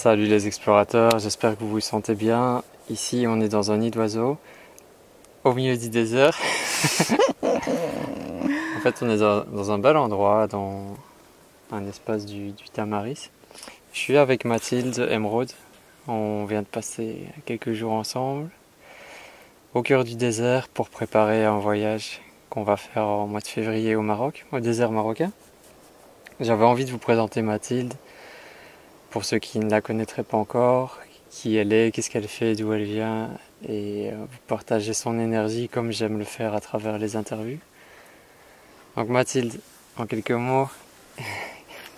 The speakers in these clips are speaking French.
Salut les explorateurs, j'espère que vous vous sentez bien. Ici on est dans un nid d'oiseaux, au milieu du désert. En fait on est dans un bel endroit, dans un espace du Tamaris. Je suis avec Mathilde Emeraude, on vient de passer quelques jours ensemble, au cœur du désert pour préparer un voyage qu'on va faire au mois de février au Maroc, au désert marocain. J'avais envie de vous présenter Mathilde, pour ceux qui ne la connaîtraient pas encore, qui elle est, qu'est-ce qu'elle fait, d'où elle vient, et vous partager son énergie comme j'aime le faire à travers les interviews. Donc Mathilde, en quelques mots,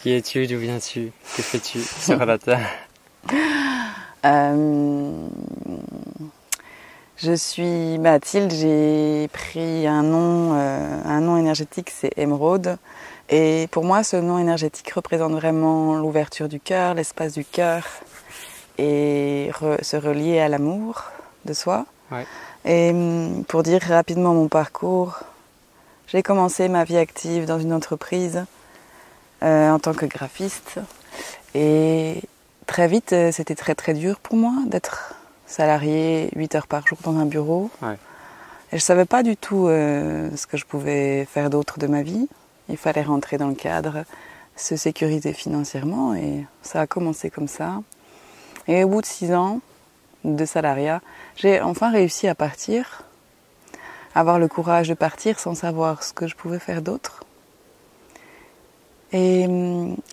qui es-tu, d'où viens-tu, que fais-tu sur la Terre? Je suis Mathilde, j'ai pris un nom énergétique, c'est Emeraude. Et pour moi, ce nom énergétique représente vraiment l'ouverture du cœur, l'espace du cœur et se relier à l'amour de soi. Ouais. Et pour dire rapidement mon parcours, j'ai commencé ma vie active dans une entreprise en tant que graphiste. Et très vite, c'était très très dur pour moi d'être salariée 8 heures par jour dans un bureau. Ouais. Et je ne savais pas du tout ce que je pouvais faire d'autre de ma vie. Il fallait rentrer dans le cadre, se sécuriser financièrement et ça a commencé comme ça. Et au bout de 6 ans de salariat, j'ai enfin réussi à partir, avoir le courage de partir sans savoir ce que je pouvais faire d'autre. Et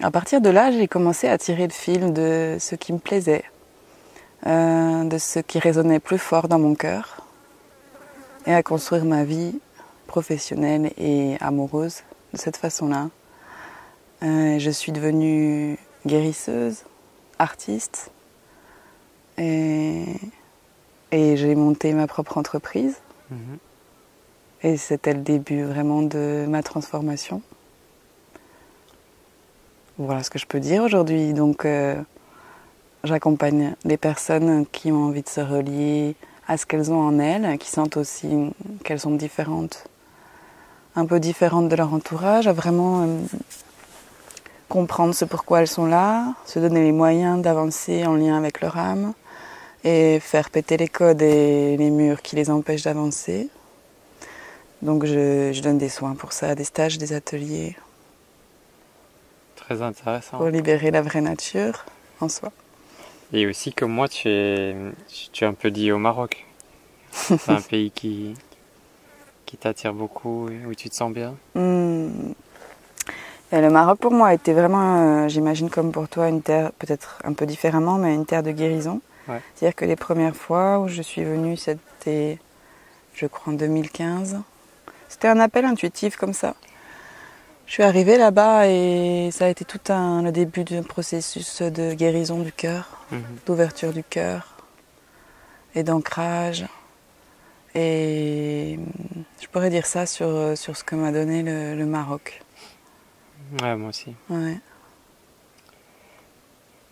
à partir de là, j'ai commencé à tirer le fil de ce qui me plaisait, de ce qui résonnait plus fort dans mon cœur et à construire ma vie professionnelle et amoureuse de cette façon-là. Je suis devenue guérisseuse, artiste et j'ai monté ma propre entreprise. Et c'était le début vraiment de ma transformation. Voilà ce que je peux dire aujourd'hui. Donc j'accompagne les personnes qui ont envie de se relier à ce qu'elles ont en elles, qui sentent aussi qu'elles sont différentes, un peu différentes de leur entourage, à vraiment comprendre ce pourquoi elles sont là, se donner les moyens d'avancer en lien avec leur âme et faire péter les codes et les murs qui les empêchent d'avancer. Donc je donne des soins pour ça, des stages, des ateliers. Très intéressant. Pour libérer la vraie nature en soi. Et aussi comme moi, tu es un peu lié au Maroc. C'est un pays qui t'attire beaucoup, où tu te sens bien? Et le Maroc pour moi a été vraiment, j'imagine comme pour toi, une terre, peut-être un peu différemment, mais une terre de guérison. Ouais. C'est-à-dire que les premières fois où je suis venue, c'était, je crois, en 2015. C'était un appel intuitif comme ça. Je suis arrivée là-bas et ça a été tout le début d'un processus de guérison du cœur, d'ouverture du cœur et d'ancrage. Et je pourrais dire ça sur ce que m'a donné le Maroc. Ouais, moi aussi. Ouais.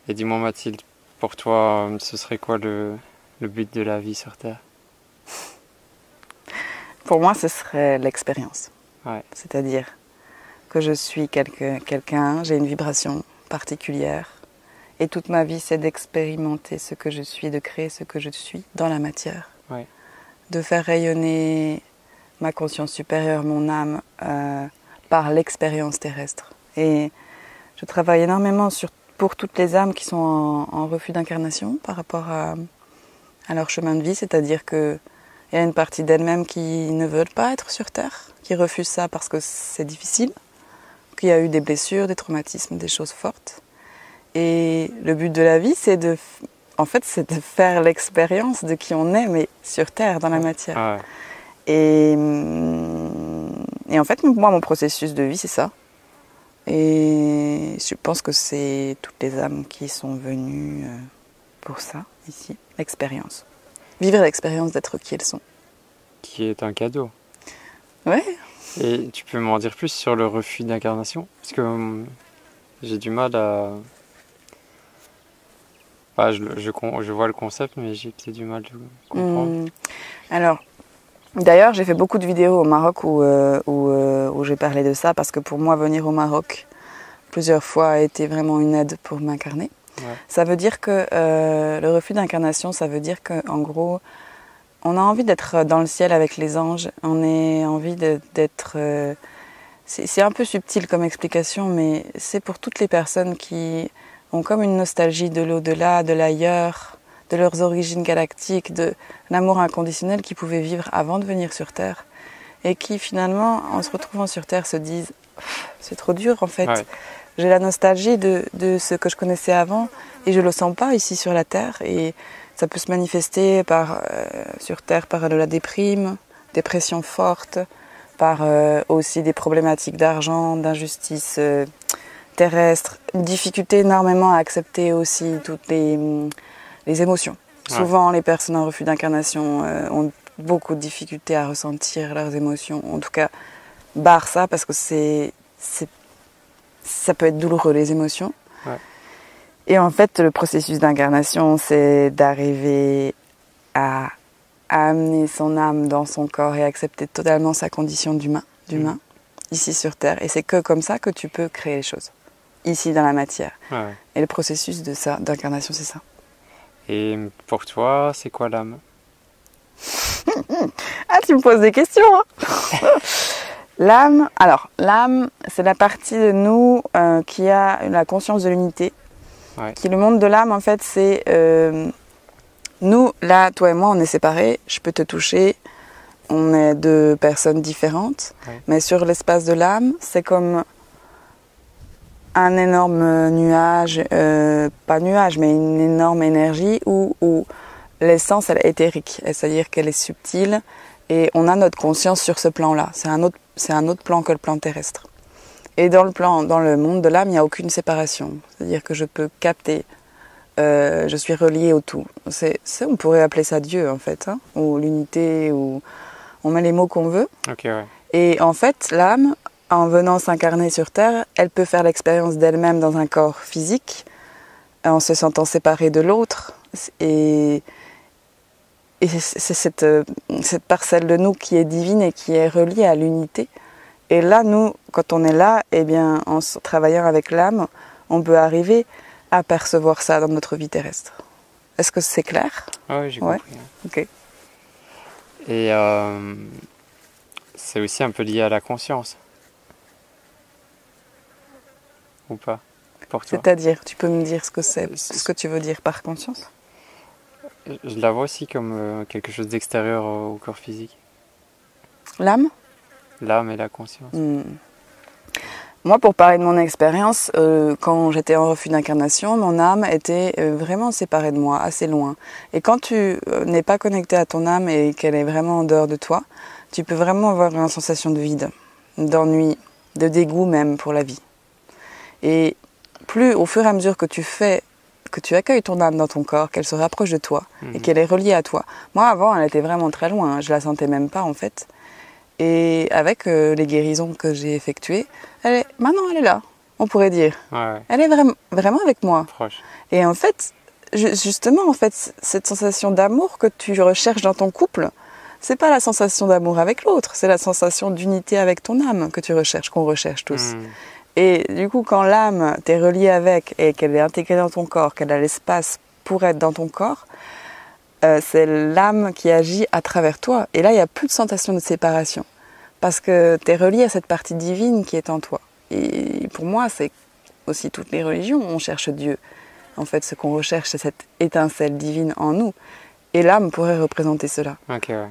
Et dis-moi Mathilde, pour toi, ce serait quoi le but de la vie sur Terre? Pour moi, ce serait l'expérience. Ouais. C'est-à-dire que je suis quelqu'un, j'ai une vibration particulière. Et toute ma vie, c'est d'expérimenter ce que je suis, de créer ce que je suis dans la matière. Ouais. De faire rayonner ma conscience supérieure, mon âme, par l'expérience terrestre. Et je travaille énormément pour toutes les âmes qui sont en refus d'incarnation par rapport à leur chemin de vie, c'est-à-dire qu'il y a une partie d'elles-mêmes qui ne veulent pas être sur Terre, qui refusent ça parce que c'est difficile, qu'il y a eu des blessures, des traumatismes, des choses fortes. Et le but de la vie, c'est de faire l'expérience de qui on est, mais sur Terre, dans la matière. Ah ouais. Et en fait, moi, mon processus de vie, c'est ça. Et je pense que c'est toutes les âmes qui sont venues pour ça, ici, l'expérience. Vivre l'expérience d'être qui elles sont. Qui est un cadeau. Ouais. Et tu peux m'en dire plus sur le refus d'incarnation? Parce que j'ai du mal à... Enfin, je vois le concept, mais j'ai peut-être du mal de comprendre. Alors, d'ailleurs, j'ai fait beaucoup de vidéos au Maroc où j'ai parlé de ça, parce que pour moi, venir au Maroc plusieurs fois a été vraiment une aide pour m'incarner. Ça veut dire que le refus d'incarnation, ça veut dire qu'en gros, on a envie d'être dans le ciel avec les anges, on a envie d'être... c'est un peu subtil comme explication, mais c'est pour toutes les personnes qui ont comme une nostalgie de l'au-delà, de l'ailleurs, de leurs origines galactiques, de l'amour inconditionnel qu'ils pouvaient vivre avant de venir sur Terre. Et qui finalement, en se retrouvant sur Terre, se disent « c'est trop dur en fait, j'ai la nostalgie de ce que je connaissais avant et je le sens pas ici sur la Terre ». Et ça peut se manifester sur Terre par de la dépression forte, par aussi des problématiques d'argent, d'injustice terrestre, une difficulté énormément à accepter aussi toutes les émotions. Souvent, les personnes en refus d'incarnation ont beaucoup de difficultés à ressentir leurs émotions. En tout cas, barre ça parce que ça peut être douloureux, les émotions. Et en fait, le processus d'incarnation, c'est d'arriver à amener son âme dans son corps et accepter totalement sa condition d'humain, ici sur Terre. Et c'est que comme ça que tu peux créer les choses, ici dans la matière. Et le processus d'incarnation, c'est ça. Et pour toi, c'est quoi l'âme? Ah, tu me poses des questions, hein. L'âme, c'est la partie de nous qui a la conscience de l'unité. Qui, le monde de l'âme, en fait, c'est... nous, là, toi et moi, on est séparés. Je peux te toucher. On est deux personnes différentes. Mais sur l'espace de l'âme, c'est comme un énorme nuage. Pas nuage, mais une énorme énergie où l'essence, elle est éthérique. C'est-à-dire qu'elle est subtile. Et on a notre conscience sur ce plan-là. C'est un autre plan que le plan terrestre. Et dans le monde de l'âme, il n'y a aucune séparation. C'est-à-dire que je peux capter, je suis reliée au tout. On pourrait appeler ça Dieu, en fait, hein, ou l'unité, ou on met les mots qu'on veut. Et en fait, l'âme, en venant s'incarner sur Terre, elle peut faire l'expérience d'elle-même dans un corps physique, en se sentant séparée de l'autre. Et c'est cette parcelle de nous qui est divine et qui est reliée à l'unité. Et là, nous, quand on est là, eh bien, en travaillant avec l'âme, on peut arriver à percevoir ça dans notre vie terrestre. Est-ce que c'est clair? Oui, j'ai compris. Ok. Et c'est aussi un peu lié à la conscience. Ou pas? Pour toi? C'est-à-dire, tu peux me dire ce que tu veux dire par conscience? Je la vois aussi comme quelque chose d'extérieur au corps physique. L'âme? L'âme et la conscience. Moi, pour parler de mon expérience, quand j'étais en refus d'incarnation, mon âme était vraiment séparée de moi, assez loin. Et quand tu n'es pas connecté à ton âme et qu'elle est vraiment en dehors de toi, tu peux vraiment avoir une sensation de vide, d'ennui, de dégoût même pour la vie. Et plus au fur et à mesure que tu accueilles ton âme dans ton corps, qu'elle se rapproche de toi et qu'elle est reliée à toi. Moi, avant, elle était vraiment très loin, hein, je la sentais même pas en fait. Et avec les guérisons que j'ai effectuées, maintenant elle est là, on pourrait dire. Elle est vraiment avec moi. Proche. Et en fait, justement, cette sensation d'amour que tu recherches dans ton couple, c'est pas la sensation d'amour avec l'autre, c'est la sensation d'unité avec ton âme que tu recherches, qu'on recherche tous. Et du coup, quand l'âme t'est reliée avec et qu'elle est intégrée dans ton corps, qu'elle a l'espace pour être dans ton corps, c'est l'âme qui agit à travers toi. Et là, il n'y a plus de sensation de séparation. Parce que tu es relié à cette partie divine qui est en toi. Et pour moi, c'est aussi toutes les religions, on cherche Dieu. En fait, ce qu'on recherche, c'est cette étincelle divine en nous. Et l'âme pourrait représenter cela. Ok, ouais.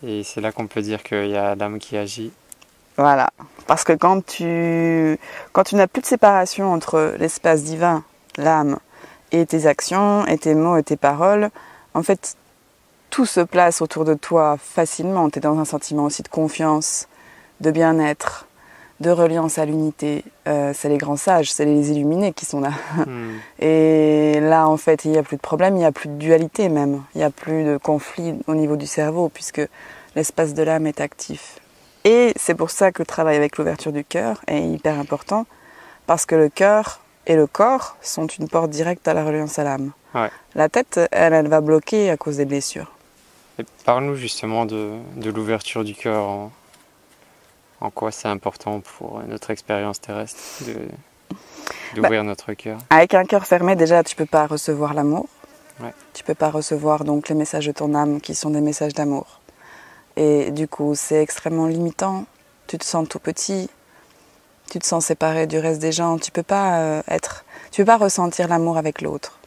Et c'est là qu'on peut dire qu'il y a l'âme qui agit. Voilà. Parce que quand tu n'as plus de séparation entre l'espace divin, l'âme, et tes actions, et tes mots, et tes paroles, en fait, tout se place autour de toi facilement. Tu es dans un sentiment aussi de confiance, de bien-être, de reliance à l'unité. C'est les grands sages, c'est les illuminés qui sont là. Et là, en fait, il n'y a plus de problème, il n'y a plus de dualité même. Il n'y a plus de conflit au niveau du cerveau, puisque l'espace de l'âme est actif. Et c'est pour ça que le travail avec l'ouverture du cœur est hyper important, parce que le cœur et le corps sont une porte directe à la reliance à l'âme. La tête, elle va bloquer à cause des blessures. Parle-nous justement de l'ouverture du cœur, en quoi c'est important pour notre expérience terrestre. d'ouvrir notre cœur. Avec un cœur fermé, déjà, tu peux pas recevoir l'amour. Ouais. Tu peux pas recevoir donc les messages de ton âme qui sont des messages d'amour. Et du coup, c'est extrêmement limitant. Tu te sens tout petit. Tu te sens séparé du reste des gens. Tu peux pas tu peux pas ressentir l'amour avec l'autre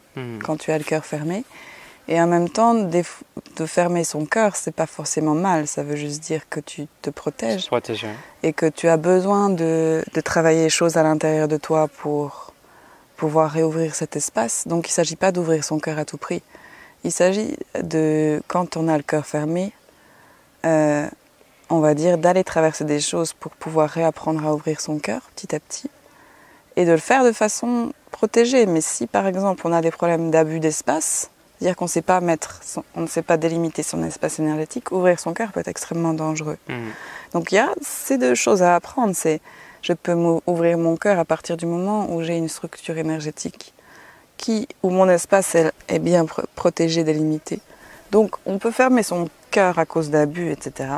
quand tu as le cœur fermé. Et en même temps, de fermer son cœur, c'est pas forcément mal. Ça veut juste dire que tu te protèges. Protéger. Et que tu as besoin de travailler les choses à l'intérieur de toi pour pouvoir réouvrir cet espace. Donc il ne s'agit pas d'ouvrir son cœur à tout prix. Il s'agit de, quand on a le cœur fermé, on va dire d'aller traverser des choses pour pouvoir réapprendre à ouvrir son cœur petit à petit. Et de le faire de façon protégée. Mais si par exemple on a des problèmes d'abus d'espace, c'est-à-dire qu'on on ne sait pas délimiter son espace énergétique, ouvrir son cœur peut être extrêmement dangereux. Donc il y a ces deux choses à apprendre. Je peux ouvrir mon cœur à partir du moment où j'ai une structure énergétique où mon espace est bien protégé, délimité. Donc on peut fermer son cœur à cause d'abus, etc.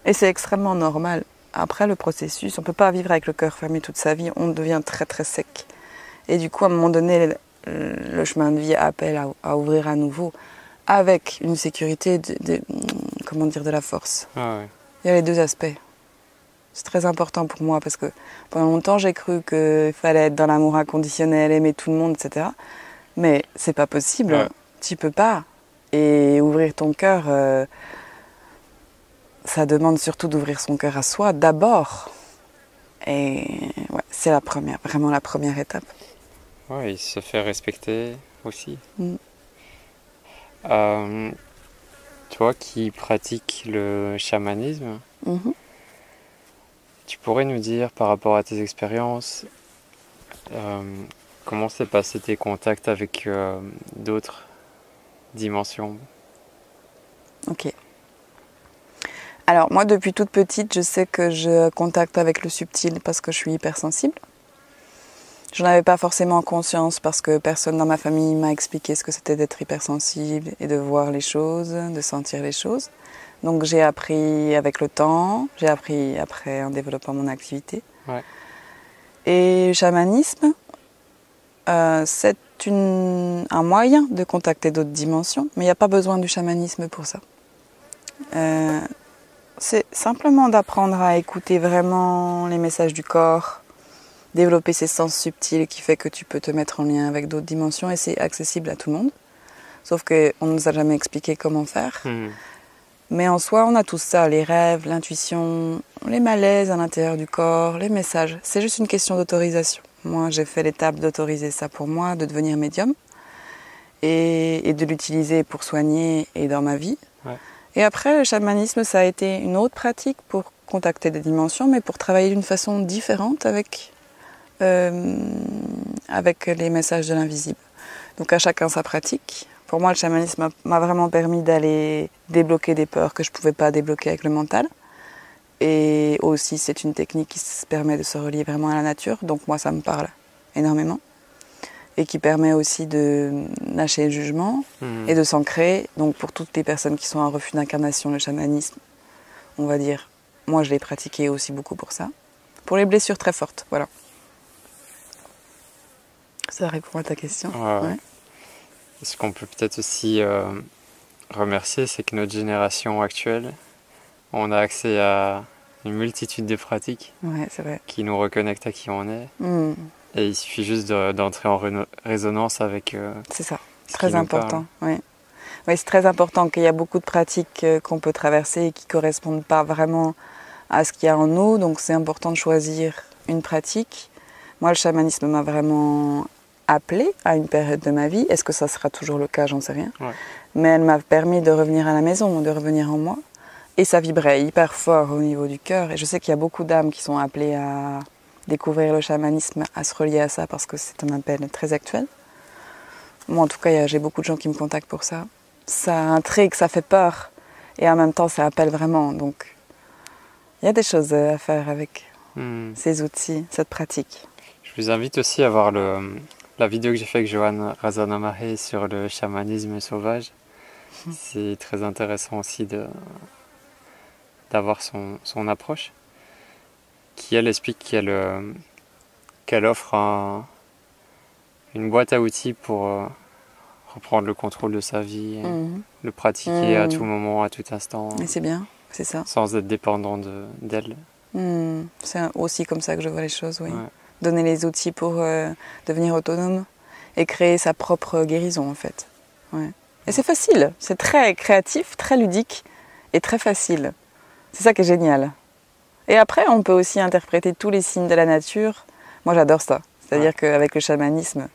Et c'est extrêmement normal. Après le processus, on ne peut pas vivre avec le cœur fermé toute sa vie, on devient très très sec. Et du coup, à un moment donné, le chemin de vie appelle à ouvrir à nouveau avec une sécurité, de la force. Ah ouais. Il y a les deux aspects. C'est très important pour moi parce que pendant longtemps j'ai cru qu'il fallait être dans l'amour inconditionnel, aimer tout le monde, etc. Mais c'est pas possible, Ouais. Tu peux pas. Et ouvrir ton cœur, ça demande surtout d'ouvrir son cœur à soi d'abord. Et ouais, c'est vraiment la première étape. Ouais, il se fait respecter aussi. Toi qui pratiques le chamanisme, tu pourrais nous dire par rapport à tes expériences, comment s'est passé tes contacts avec d'autres dimensions? Ok. Alors moi depuis toute petite, je sais que je contacte avec le subtil parce que je suis hypersensible. Je n'en avais pas forcément conscience parce que personne dans ma famille m'a expliqué ce que c'était d'être hypersensible et de voir les choses, de sentir les choses. Donc j'ai appris avec le temps, j'ai appris après en développant mon activité. Ouais. Et le chamanisme, c'est un moyen de contacter d'autres dimensions, mais il n'y a pas besoin du chamanisme pour ça. C'est simplement d'apprendre à écouter vraiment les messages du corps, développer ces sens subtils qui fait que tu peux te mettre en lien avec d'autres dimensions et c'est accessible à tout le monde. Sauf qu'on ne nous a jamais expliqué comment faire. Mais en soi, on a tout ça, les rêves, l'intuition, les malaises à l'intérieur du corps, les messages. C'est juste une question d'autorisation. Moi, j'ai fait l'étape d'autoriser ça pour moi, de devenir médium et de l'utiliser pour soigner et dans ma vie. Ouais. Et après, le chamanisme, ça a été une autre pratique pour contacter des dimensions, mais pour travailler d'une façon différente avec les messages de l'invisible. Donc à chacun sa pratique. Pour moi, le chamanisme m'a vraiment permis d'aller débloquer des peurs que je ne pouvais pas débloquer avec le mental. Et aussi, c'est une technique qui permet de se relier vraiment à la nature. Donc moi, ça me parle énormément. Et qui permet aussi de lâcher le jugement et de s'ancrer. Donc pour toutes les personnes qui sont en refus d'incarnation, le chamanisme, on va dire, moi je l'ai pratiqué aussi beaucoup pour ça. Pour les blessures très fortes, voilà. Ça répond à ta question. Ouais. Ce qu'on peut peut-être aussi remercier, c'est que notre génération actuelle, on a accès à une multitude de pratiques c'est vrai. qui nous reconnectent à qui on est. Et il suffit juste d'entrer en résonance avec c'est ça, ce très qui nous important. Oui, c'est très important qu'il y a beaucoup de pratiques qu'on peut traverser et qui ne correspondent pas vraiment à ce qu'il y a en nous. Donc c'est important de choisir une pratique. Moi, le chamanisme m'a vraiment appelée à une période de ma vie. Est-ce que ça sera toujours le cas? J'en sais rien. Ouais. Mais elle m'a permis de revenir à la maison, de revenir en moi. Et ça vibrait hyper fort au niveau du cœur. Et je sais qu'il y a beaucoup d'âmes qui sont appelées à découvrir le chamanisme, à se relier à ça parce que c'est un appel très actuel. Moi, en tout cas, j'ai beaucoup de gens qui me contactent pour ça. Ça intrigue, ça fait peur. Et en même temps, ça appelle vraiment. Donc, il y a des choses à faire avec ces outils, cette pratique. Je vous invite aussi à voir la vidéo que j'ai faite avec Johan Razanamare sur le chamanisme sauvage. C'est très intéressant aussi d'avoir son approche, qui elle explique qu'elle offre une boîte à outils pour reprendre le contrôle de sa vie, le pratiquer à tout moment, à tout instant. Et c'est bien, c'est ça. Sans être dépendant d'elle. C'est aussi comme ça que je vois les choses, oui. Ouais. Donner les outils pour devenir autonome et créer sa propre guérison, en fait. Ouais. Et c'est facile, c'est très créatif, très ludique et très facile. C'est ça qui est génial. Et après, on peut aussi interpréter tous les signes de la nature. Moi, j'adore ça. C'est-à-dire qu'avec le chamanisme,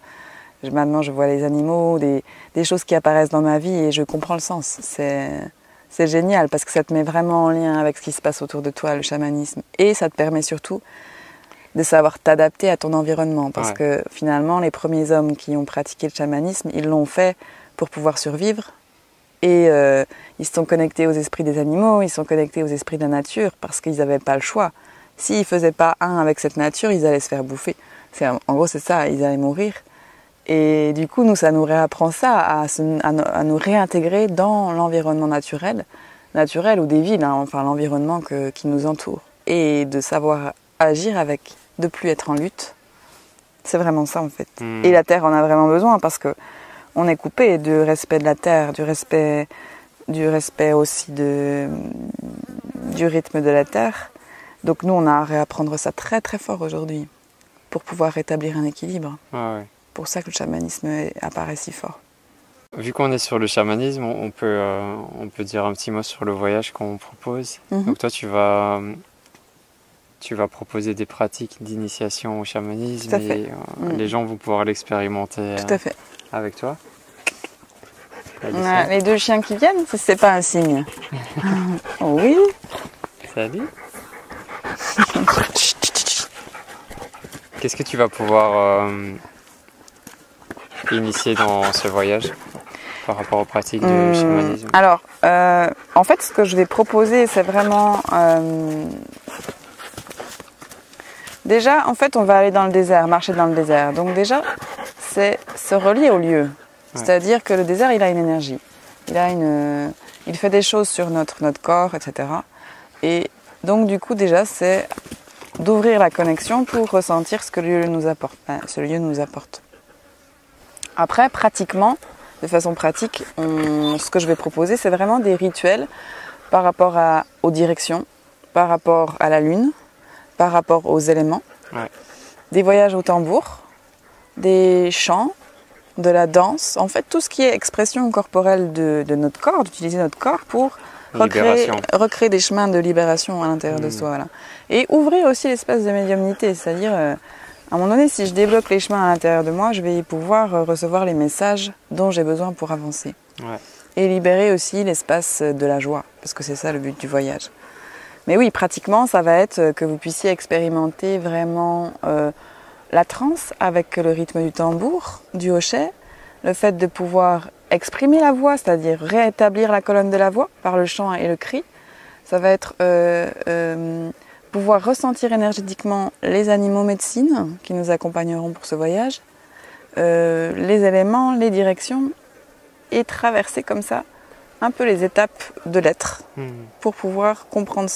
maintenant, je vois les animaux, des choses qui apparaissent dans ma vie et je comprends le sens. C'est génial parce que ça te met vraiment en lien avec ce qui se passe autour de toi, le chamanisme. Et ça te permet surtout de savoir t'adapter à ton environnement. Parce que finalement, les premiers hommes qui ont pratiqué le chamanisme, ils l'ont fait pour pouvoir survivre. Et ils se sont connectés aux esprits des animaux, ils se sont connectés aux esprits de la nature parce qu'ils n'avaient pas le choix. S'ils ne faisaient pas un avec cette nature, ils allaient se faire bouffer. En gros, c'est ça, ils allaient mourir. Et du coup, nous, ça nous réapprend ça, à nous réintégrer dans l'environnement naturel ou des villes, enfin l'environnement qui nous entoure. Et de savoir agir avec, de plus être en lutte. C'est vraiment ça, en fait. Et la Terre en a vraiment besoin parce que on est coupé du respect de la Terre, du respect aussi du rythme de la Terre. Donc nous, on a à réapprendre ça très très fort aujourd'hui pour pouvoir rétablir un équilibre. Ouais. C'est pour ça que le chamanisme apparaît si fort. Vu qu'on est sur le chamanisme, on peut dire un petit mot sur le voyage qu'on propose. Donc toi, tu vas proposer des pratiques d'initiation au chamanisme et les gens vont pouvoir l'expérimenter avec toi. Les deux chiens qui viennent, c'est pas un signe. Oui. Salut. Qu'est-ce que tu vas pouvoir initier dans ce voyage par rapport aux pratiques du chamanisme? Alors, en fait, ce que je vais proposer, c'est vraiment... Déjà, en fait, on va aller dans le désert, marcher dans le désert. Donc déjà, c'est se relier au lieu. C'est-à-dire que le désert, il a une énergie. Il fait des choses sur notre corps, etc. Et donc, du coup, déjà, c'est d'ouvrir la connexion pour ressentir ce que le lieu nous apporte. Après, pratiquement, de façon pratique, ce que je vais proposer, c'est vraiment des rituels par rapport aux directions, par rapport à la lune, par rapport aux éléments, des voyages au tambour, des chants, de la danse, en fait tout ce qui est expression corporelle de notre corps, d'utiliser notre corps pour recréer des chemins de libération à l'intérieur de soi. Voilà. Et ouvrir aussi l'espace de médiumnité, c'est-à-dire à un moment donné, si je débloque les chemins à l'intérieur de moi, je vais pouvoir recevoir les messages dont j'ai besoin pour avancer. Et libérer aussi l'espace de la joie, parce que c'est ça le but du voyage. Mais oui, pratiquement, ça va être que vous puissiez expérimenter vraiment la transe avec le rythme du tambour, du hochet, le fait de pouvoir exprimer la voix, c'est-à-dire rétablir la colonne de la voix par le chant et le cri. Ça va être pouvoir ressentir énergétiquement les animaux médecines qui nous accompagneront pour ce voyage, les éléments, les directions, et traverser comme ça un peu les étapes de l'être pour pouvoir comprendre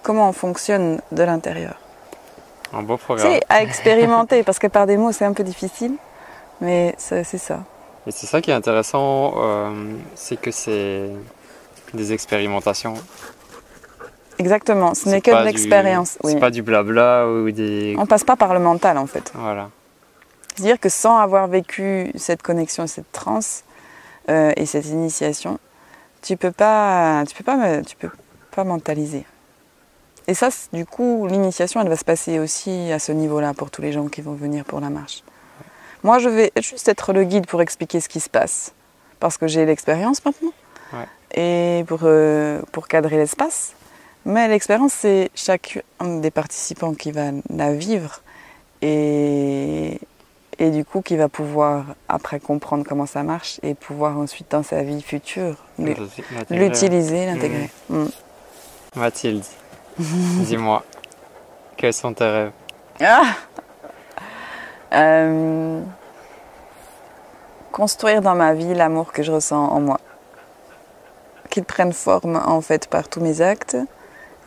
comment on fonctionne de l'intérieur. Un beau programme. C'est à expérimenter parce que par des mots c'est un peu difficile, mais c'est ça. Et c'est ça qui est intéressant, c'est que c'est des expérimentations. Exactement, ce n'est que de l'expérience. C'est pas du blabla ou des... On passe pas par le mental en fait. Voilà. C'est-à-dire que sans avoir vécu cette connexion, cette transe et cette initiation, tu peux pas mentaliser. Et ça, du coup, l'initiation, elle va se passer aussi à ce niveau-là pour tous les gens qui vont venir pour la marche. Moi, je vais juste être le guide pour expliquer ce qui se passe, parce que j'ai l'expérience maintenant, et pour cadrer l'espace. Mais l'expérience, c'est chacun des participants qui va la vivre, et du coup, qui va pouvoir après comprendre comment ça marche, et pouvoir ensuite, dans sa vie future, l'utiliser, l'intégrer. Mathilde. Dis-moi, quels sont tes rêves? Construire dans ma vie l'amour que je ressens en moi. Qu'il prenne forme en fait par tous mes actes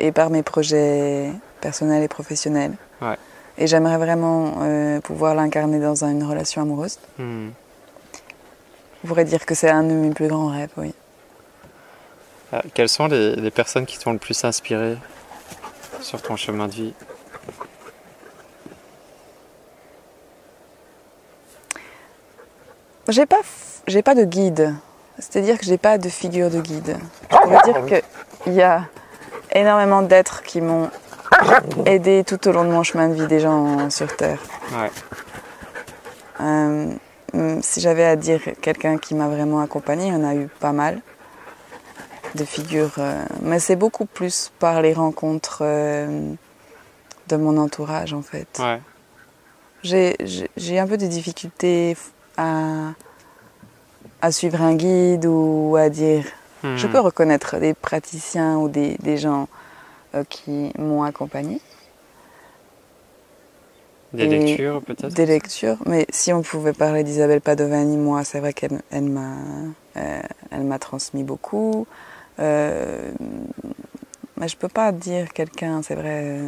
et par mes projets personnels et professionnels. Et j'aimerais vraiment pouvoir l'incarner dans une relation amoureuse. Hmm. Je pourrais dire que c'est un de mes plus grands rêves, oui. Quelles sont les personnes qui t'ont le plus inspiré sur ton chemin de vie? J'ai pas de guide. C'est-à-dire que j'ai pas de figure de guide. Je pourrais dire qu'il y a énormément d'êtres qui m'ont aidé tout au long de mon chemin de vie, des gens sur Terre. Ouais. Si j'avais à dire quelqu'un qui m'a vraiment accompagnée, il y en a eu pas mal de figures. Mais c'est beaucoup plus par les rencontres de mon entourage, en fait. Ouais. J'ai un peu des difficultés à suivre un guide ou à dire... Je peux reconnaître des praticiens ou des gens qui m'ont accompagnée. Des lectures peut-être? Des lectures, mais si on pouvait parler d'Isabelle Padovani, moi, c'est vrai qu'elle m'a transmis beaucoup. Mais je peux pas dire quelqu'un, c'est vrai.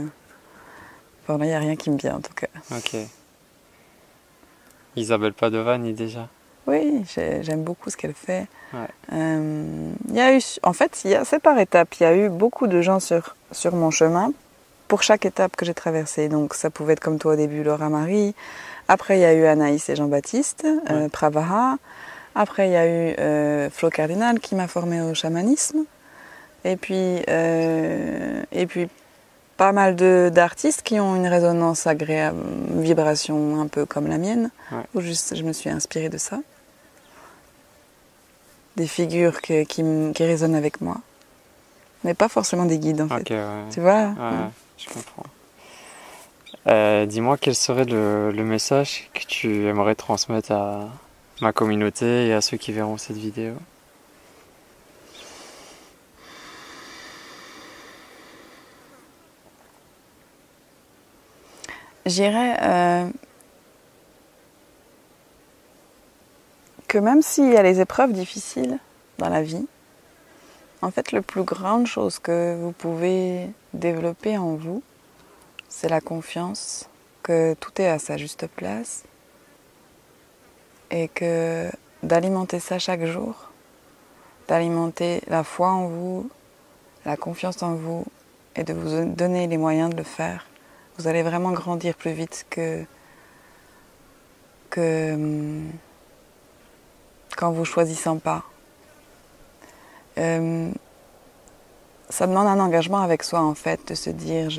Bon, là, il n'y a rien qui me vient en tout cas. Ok. Isabelle Padovani déjà? Oui, j'aime beaucoup ce qu'elle fait. Ouais. Y a eu, en fait, c'est par étapes. Il y a eu beaucoup de gens sur mon chemin pour chaque étape que j'ai traversée. Donc ça pouvait être comme toi au début, Laura Marie. Après, il y a eu Anaïs et Jean-Baptiste, Pravara. Après, il y a eu Flo Cardinal qui m'a formée au chamanisme. Et puis pas mal d'artistes qui ont une résonance agréable, une vibration un peu comme la mienne, où je me suis inspirée de ça. Des figures qui résonnent avec moi, mais pas forcément des guides en fait. Ouais. Tu vois? Ouais, je comprends. Dis-moi quel serait le message que tu aimerais transmettre à ma communauté et à ceux qui verront cette vidéo? J'irais que même s'il y a les épreuves difficiles dans la vie, en fait, la plus grande chose que vous pouvez développer en vous, c'est la confiance que tout est à sa juste place et que d'alimenter ça chaque jour, d'alimenter la foi en vous, la confiance en vous et de vous donner les moyens de le faire, vous allez vraiment grandir plus vite que qu'en vous choisissant pas. Ça demande un engagement avec soi en fait, de se dire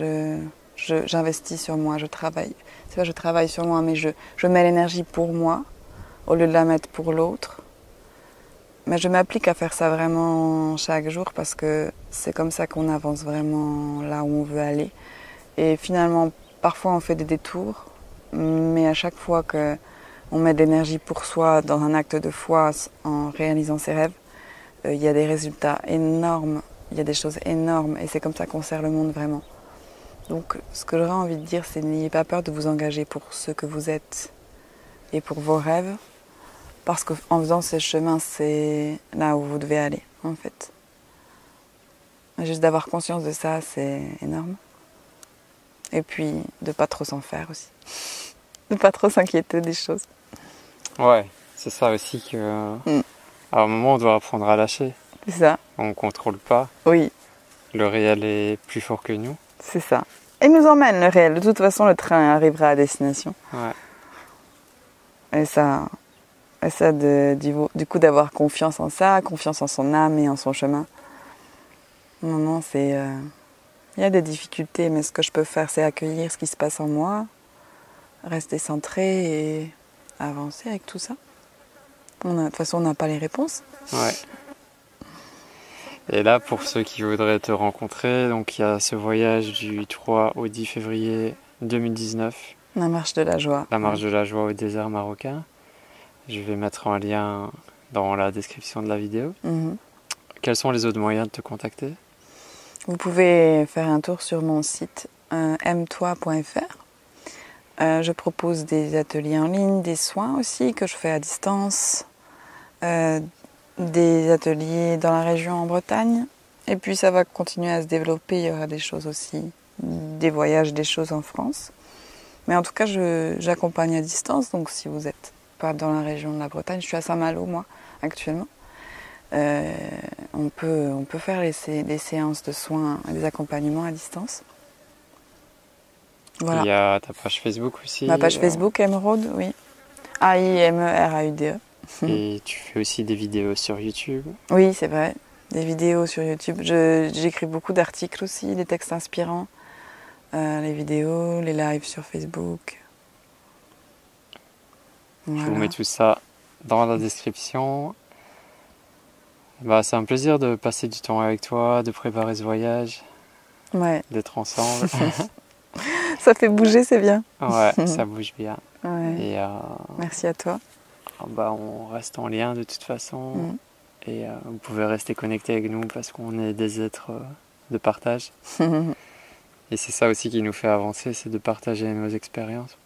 j'investis sur moi, je travaille. C'est pas je travaille sur moi, mais je mets l'énergie pour moi au lieu de la mettre pour l'autre. Mais je m'applique à faire ça vraiment chaque jour parce que c'est comme ça qu'on avance vraiment là où on veut aller. Et finalement, parfois on fait des détours, mais à chaque fois qu'on met de l'énergie pour soi dans un acte de foi en réalisant ses rêves, il y a des résultats énormes, il y a des choses énormes et c'est comme ça qu'on sert le monde vraiment. Donc ce que j'aurais envie de dire, c'est n'ayez pas peur de vous engager pour ce que vous êtes et pour vos rêves, parce qu'en faisant ce chemin, c'est là où vous devez aller en fait. Juste d'avoir conscience de ça, c'est énorme. Et puis de pas trop s'en faire aussi. De pas trop s'inquiéter des choses. Ouais, c'est ça aussi que... À un moment, on doit apprendre à lâcher. C'est ça. On ne contrôle pas. Oui. Le réel est plus fort que nous. C'est ça. Et nous emmène le réel. De toute façon, le train arrivera à destination. Ouais. Et ça du coup, d'avoir confiance en ça, confiance en son âme et en son chemin. Non, c'est... Il y a des difficultés, mais ce que je peux faire, c'est accueillir ce qui se passe en moi, rester centré et avancer avec tout ça. De toute façon, on n'a pas les réponses. Ouais. Et là, pour ceux qui voudraient te rencontrer, donc il y a ce voyage du 3 au 10 février 2019. La marche de la joie. La marche de la joie au désert marocain. Je vais mettre un lien dans la description de la vidéo. Quels sont les autres moyens de te contacter? Vous pouvez faire un tour sur mon site aime-toi.fr. Je propose des ateliers en ligne, des soins aussi que je fais à distance, des ateliers dans la région en Bretagne. Et puis ça va continuer à se développer, il y aura des choses aussi, des voyages, des choses en France. Mais en tout cas, j'accompagne à distance. Donc si vous n'êtes pas dans la région de la Bretagne, je suis à Saint-Malo, moi, actuellement. On peut faire des séances de soins et des accompagnements à distance. Voilà. Il y a ta page Facebook aussi. Ma page Facebook, Emeraude, oui. AIMERAUDE. Et tu fais aussi des vidéos sur YouTube. Oui, c'est vrai. Des vidéos sur YouTube. J'écris beaucoup d'articles aussi, des textes inspirants. Les vidéos, les lives sur Facebook. Voilà. Je vous mets tout ça dans la description. Bah, c'est un plaisir de passer du temps avec toi, de préparer ce voyage, Ouais. d'être ensemble. Ça fait bouger, c'est bien. Ouais, ça bouge bien. Ouais. Et merci à toi. bah, on reste en lien de toute façon. Et vous pouvez rester connectés avec nous parce qu'on est des êtres de partage. Et c'est ça aussi qui nous fait avancer, c'est de partager nos expériences.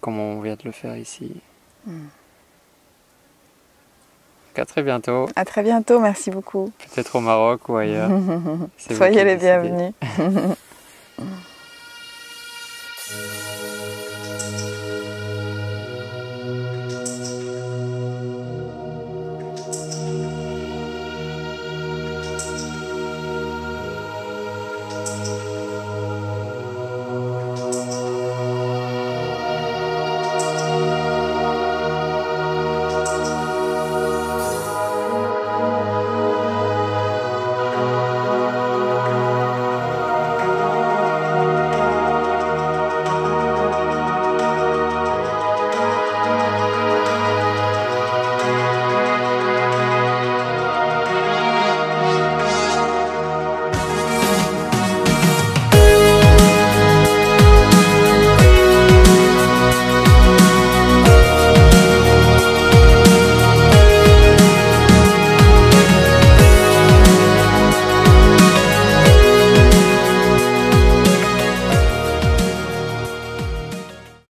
Comme on vient de le faire ici. Donc à très bientôt. À très bientôt, merci beaucoup. Peut-être au Maroc ou ailleurs. Soyez les bienvenus.